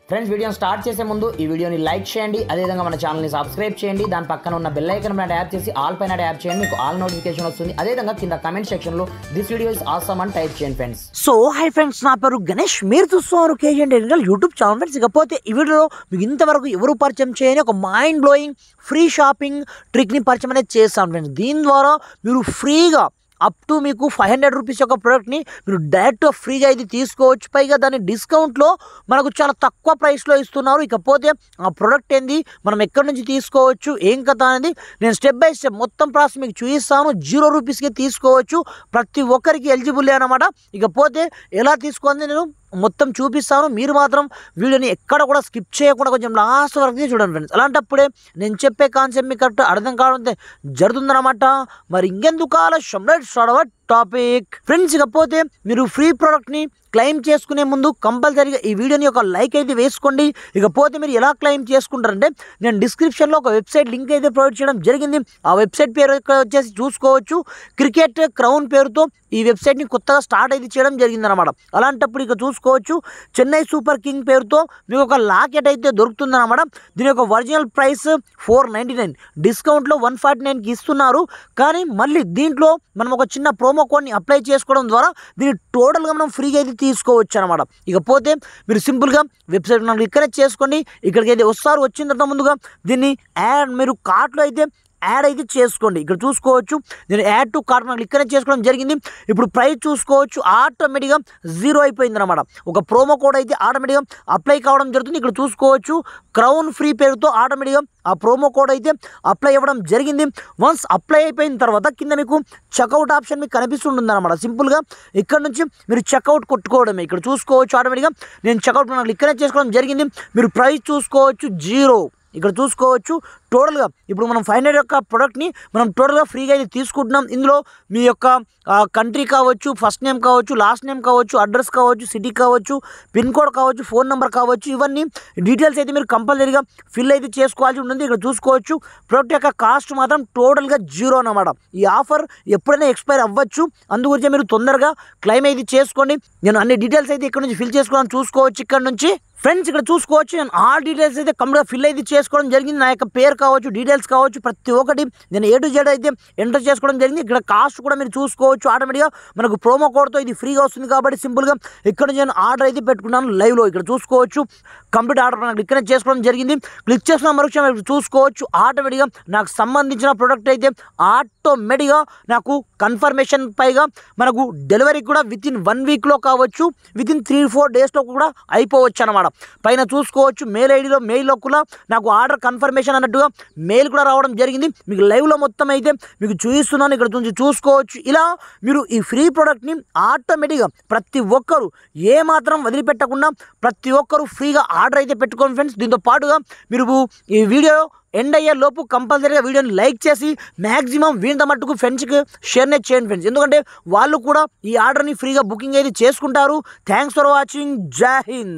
Friends వీడియోని start చేసే ముందు ఈ వీడియోని లైక్ చేయండి, అదేవిధంగా మన ఛానల్ని సబ్స్క్రైబ్ చేయండి. దాని పక్కన ఉన్న బెల్ ఐకాన్ పైన ట్యాప్ చేసి ఆల్ పైన ట్యాప్ చేయండి, మీకు ఆల్ నోటిఫికేషన్ వస్తుంది. అదేవిధంగా కింద కమెంట్ సెక్షన్లో దిస్ వీడియో ఇస్ ఆసమ్ అని టైప్ చేయండి ఫ్రెండ్స్. సో హై ఫ్రెండ్స్, నా పేరు గణేష్, మీరు చూస్తున్నారు KG technical YouTube channel. Friends ఇకపోతే ఈ వీడియోలో మీకు ఇంతవరకు ఎవరు పరిచయం చేయని ఒక మైండ్ బ్లోయింగ్ ఫ్రీ షాపింగ్ ట్రిక్ని పరిచయం అనేది చేస్తాను ఫ్రెండ్స్. దీని ద్వారా మీరు ఫ్రీగా అప్ టు మీకు 500 రూపీస్ యొక్క ప్రోడక్ట్ని మీరు డైరెక్ట్గా ఫ్రీగా అయితే తీసుకోవచ్చు. పైగా దాన్ని డిస్కౌంట్లో మనకు చాలా తక్కువ ప్రైస్లో ఇస్తున్నారు. ఇకపోతే ఆ ప్రోడక్ట్ ఏంది, మనం ఎక్కడి నుంచి తీసుకోవచ్చు, ఏం కథ అనేది నేను స్టెప్ బై స్టెప్ మొత్తం ప్రాసెస్ మీకు చూపిస్తాను. 0 రూపీస్కి తీసుకోవచ్చు, ప్రతి ఒక్కరికి ఎలిజిబుల్ అనమాట. ఇకపోతే ఎలా తీసుకోవాలి నేను మొత్తం చూపిస్తాను. మీరు మాత్రం వీడియోని ఎక్కడ కూడా స్కిప్ చేయకుండా కొంచెం లాస్ట్ వరకు చూడండి ఫ్రెండ్స్. అలాంటప్పుడే నేను చెప్పే కాన్సెప్ట్ మీకు కరెక్ట్ అర్థం కావడం జరుగుతుందన్నమాట. మరి ఇంకెందుకు ఆలస్యం, let's start our topic friends. ఇకపోతే మీరు ఫ్రీ ప్రోడక్ట్ని క్లెయిమ్ చేసుకునే ముందు కంపల్సరీగా ఈ వీడియోని ఒక లైక్ అయితే వేసుకోండి. ఇకపోతే మీరు ఎలా క్లెయిమ్ చేసుకుంటారంటే నేను డిస్క్రిప్షన్లో ఒక వెబ్సైట్ లింక్ అయితే ప్రొవైడ్ చేయడం జరిగింది. ఆ వెబ్సైట్ పేరు వచ్చేసి చూసుకోవచ్చు. క్రికెట్ క్రౌన్ పేరుతో ఈ వెబ్సైట్ని కొత్తగా స్టార్ట్ అయితే చేయడం జరిగింది అనమాట. అలాంటప్పుడు ఇక చూసుకోవచ్చు, చెన్నై సూపర్ కింగ్ పేరుతో మీకు ఒక లాకెట్ అయితే దొరుకుతుందన్నమాట. దీని యొక్క ఒరిజినల్ ప్రైస్ 499, డిస్కౌంట్లో 149కి ఇస్తున్నారు. కానీ మళ్ళీ దీంట్లో మనం ఒక చిన్న ప్రోమో కోడ్ని అప్లై చేసుకోవడం ద్వారా దీన్ని టోటల్గా మనం ఫ్రీగా అయితే తీసుకోవచ్చు అనమాట. ఇకపోతే మీరు సింపుల్గా వెబ్సైట్ మనం ఇక్కడే చేసుకోండి. ఇక్కడికి అయితే వస్తారు. వచ్చిన తర్వాత ముందుగా దీన్ని మీరు కార్ట్లో అయితే యాడ్ అయితే చేసుకోండి. ఇక్కడ చూసుకోవచ్చు, నేను యాడ్ టు కార్ట్ మనకి ఇక్కడే చేసుకోవడం జరిగింది. ఇప్పుడు ప్రైస్ చూసుకోవచ్చు, ఆటోమేటిక్గా 0 అయిపోయింది అనమాట. ఒక ప్రోమో కోడ్ అయితే ఆటోమేటిక్గా అప్లై కావడం జరుగుతుంది. ఇక్కడ చూసుకోవచ్చు, క్రౌన్ ఫ్రీ పేరుతో ఆటోమేటిక్గా ఆ ప్రోమో కోడ్ అయితే అప్లై అవ్వడం జరిగింది. వన్స్ అప్లై అయిపోయిన తర్వాత కింద మీకు చెక్అవుట్ ఆప్షన్ మీకు కనిపిస్తుంటుంది అనమాట. సింపుల్గా ఇక్కడ నుంచి మీరు చెక్అవుట్ కొట్టుకోవడమే. ఇక్కడ చూసుకోవచ్చు, ఆటోమేటిక్గా నేను చెక్అవుట్ మనకి ఇక్కడే చేసుకోవడం జరిగింది. మీరు ప్రైస్ చూసుకోవచ్చు 0. ఇక్కడ చూసుకోవచ్చు టోటల్గా ఇప్పుడు మనం 500 యొక్క ప్రోడక్ట్ని మనం టోటల్గా ఫ్రీగా అయితే తీసుకుంటున్నాం. ఇందులో మీ యొక్క కంట్రీ కావచ్చు, ఫస్ట్ నేమ్ కావచ్చు, లాస్ట్ నేమ్ కావచ్చు, అడ్రస్ కావచ్చు, సిటీ కావచ్చు, పిన్ కోడ్ కావచ్చు, ఫోన్ నెంబర్ కావచ్చు, ఇవన్నీ డీటెయిల్స్ అయితే మీరు కంపల్సరీగా ఫిల్ అయితే చేసుకోవాల్సి ఉంటుంది. ఇక్కడ చూసుకోవచ్చు, ప్రోడక్ట్ యొక్క కాస్ట్ మాత్రం టోటల్గా 0 అన్నమాట. ఈ ఆఫర్ ఎప్పుడైనా ఎక్స్పైర్ అవ్వచ్చు, అందుగురించి మీరు తొందరగా క్లెయిమ్ అయితే చేసుకోండి. నేను అన్ని డీటెయిల్స్ అయితే ఇక్కడ నుంచి ఫిల్ చేసుకోవడం చూసుకోవచ్చు. ఇక్కడ నుంచి ఫ్రెండ్స్ ఇక్కడ చూసుకోవచ్చు, నేను ఆల్ డీటెయిల్స్ అయితే కంప్లీట్గా ఫిల్ అయితే చేసుకోవడం జరిగింది. నా యొక్క పేరు కావచ్చు, డీటెయిల్స్ కావచ్చు, ప్రతి ఒక్కటి నేను A to Z అయితే ఎంటర్ చేసుకోవడం జరిగింది. ఇక్కడ కాస్ట్ కూడా మీరు చూసుకోవచ్చు. ఆటోమేటిక్గా మనకు ప్రోమో కోడ్తో ఇది ఫ్రీగా వస్తుంది కాబట్టి సింపుల్గా ఇక్కడ నుంచి నేను ఆర్డర్ అయితే పెట్టుకున్నాను లైవ్లో. ఇక్కడ చూసుకోవచ్చు, కంప్లీట్ ఆర్డర్ నాకు ఇక్కడ చేసుకోవడం జరిగింది. క్లిక్ చేసిన మరుక్షణం చూసుకోవచ్చు, ఆటోమేటిక్గా నాకు సంబంధించిన ప్రోడక్ట్ అయితే ఆటోమేటిక్గా నాకు కన్ఫర్మేషన్ పైగా మనకు డెలివరీ కూడా వితిన్ 1 వీక్లో కావచ్చు, వితిన్ 3-4 డేస్లో కూడా అయిపోవచ్చు అనమాట. పైన చూసుకోవచ్చు, మెయిల్ ఐడిలో మెయిల్లో కూడా నాకు ఆర్డర్ కన్ఫర్మేషన్ అన్నట్టుగా మెయిల్ కూడా రావడం జరిగింది. మీకు లైవ్లో మొత్తం అయితే మీకు చూపిస్తున్నాను. ఇక్కడ నుంచి చూసుకోవచ్చు. ఇలా మీరు ఈ ఫ్రీ ప్రోడక్ట్ని ఆటోమేటిక్గా ప్రతి ఒక్కరు ఏమాత్రం వదిలిపెట్టకుండా ప్రతి ఒక్కరు ఫ్రీగా ఆర్డర్ అయితే పెట్టుకోండి ఫ్రెండ్స్. దీంతో పాటుగా మీరు ఈ వీడియో ఎండ్ అయ్యే లోపు కంపల్సరీగా వీడియోని లైక్ చేసి మ్యాక్సిమం వీంత మట్టుకు ఫ్రెండ్స్కి షేర్నే చేయండి ఫ్రెండ్స్. ఎందుకంటే వాళ్ళు కూడా ఈ ఆర్డర్ని ఫ్రీగా బుకింగ్ అయితే చేసుకుంటారు. Thanks for watching. జై హింద్.